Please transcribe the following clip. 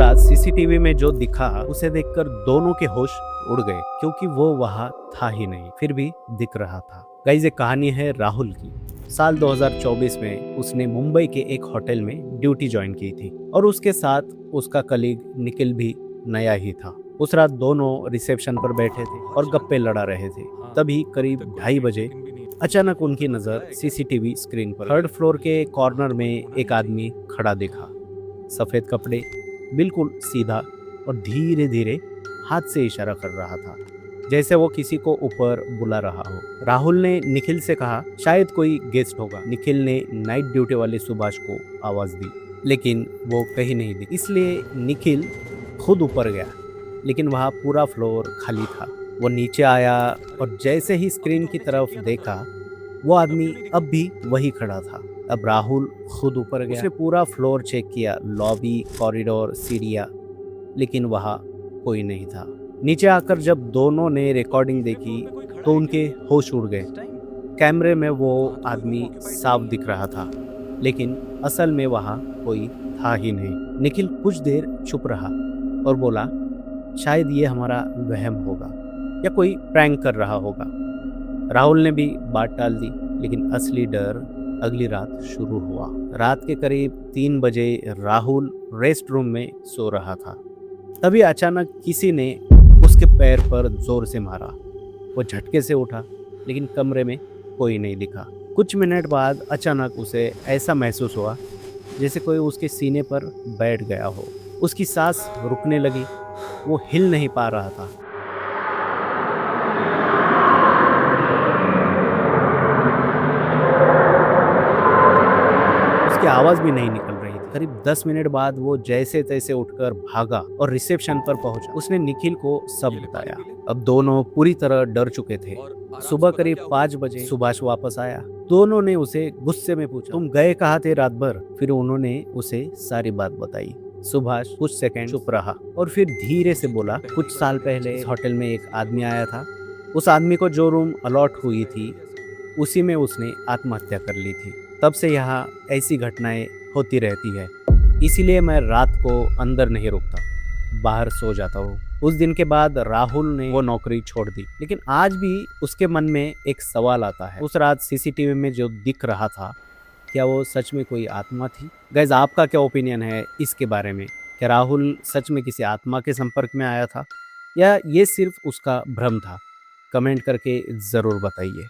रात सीसीटीवी में जो दिखा उसे देखकर दोनों के होश उड़ गए, क्योंकि वो वहां था ही नहीं, फिर भी दिख रहा था। गाइस, ये कहानी है राहुल की। साल 2024 में उसने मुंबई के एक होटल में ड्यूटी ज्वाइन की थी और उसके साथ उसका कलीग निखिल भी नया ही था। उस रात दोनों रिसेप्शन पर बैठे थे और गप्पे लड़ा रहे थे। तभी करीब 2:30 बजे अचानक उनकी नजर सीसीटीवी स्क्रीन पर थर्ड फ्लोर के कॉर्नर में एक आदमी खड़ा दिखा। सफेद कपड़े, बिल्कुल सीधा और धीरे धीरे हाथ से इशारा कर रहा था, जैसे वो किसी को ऊपर बुला रहा हो। राहुल ने निखिल से कहा, शायद कोई गेस्ट होगा। निखिल ने नाइट ड्यूटी वाले सुभाष को आवाज दी, लेकिन वो कहीं नहीं दिखी। इसलिए निखिल खुद ऊपर गया, लेकिन वहाँ पूरा फ्लोर खाली था। वो नीचे आया और जैसे ही स्क्रीन की तरफ देखा, वो आदमी अब भी वही खड़ा था। अब राहुल खुद ऊपर गया। उसने पूरा फ्लोर चेक किया, लॉबी, कॉरिडोर, सीढ़ियाँ, लेकिन वहाँ कोई नहीं था। नीचे आकर जब दोनों ने रिकॉर्डिंग देखी तो उनके होश उड़ गए। कैमरे में वो आदमी साफ दिख रहा था, लेकिन असल में वहाँ कोई था ही नहीं। निखिल कुछ देर चुप रहा और बोला, शायद ये हमारा वहम होगा या कोई प्रैंक कर रहा होगा। राहुल ने भी बात टाल दी, लेकिन असली डर अगली रात शुरू हुआ। रात के करीब 3 बजे राहुल रेस्ट रूम में सो रहा था। तभी अचानक किसी ने उसके पैर पर जोर से मारा। वो झटके से उठा, लेकिन कमरे में कोई नहीं दिखा। कुछ मिनट बाद अचानक उसे ऐसा महसूस हुआ जैसे कोई उसके सीने पर बैठ गया हो। उसकी सांस रुकने लगी, वो हिल नहीं पा रहा था। उसकी आवाज भी नहीं निकल रही थी। करीब 10 मिनट बाद वो जैसे तैसे उठकर भागा और रिसेप्शन पर पहुंचा। उसने निखिल को सब बताया। अब दोनों पूरी तरह डर चुके थे। सुबह करीब 5 बजे सुभाष वापस आया। दोनों ने उसे गुस्से में पूछा, तुम गए कहाँ थे रात भर? फिर उन्होंने उसे सारी बात बताई। सुभाष कुछ सेकंड चुप रहा और फिर धीरे से बोला, कुछ साल पहले इस होटल में एक आदमी आया था। उस आदमी को जो रूम अलॉट हुई थी, उसी में उसने आत्महत्या कर ली थी। तब से यहाँ ऐसी घटनाएं होती रहती है, इसीलिए मैं रात को अंदर नहीं रुकता, बाहर सो जाता हूँ। उस दिन के बाद राहुल ने वो नौकरी छोड़ दी, लेकिन आज भी उसके मन में एक सवाल आता है, उस रात सीसीटीवी में जो दिख रहा था, क्या वो सच में कोई आत्मा थी? गाइस, आपका क्या ओपिनियन है इसके बारे में? क्या राहुल सच में किसी आत्मा के संपर्क में आया था या ये सिर्फ उसका भ्रम था? कमेंट करके ज़रूर बताइए।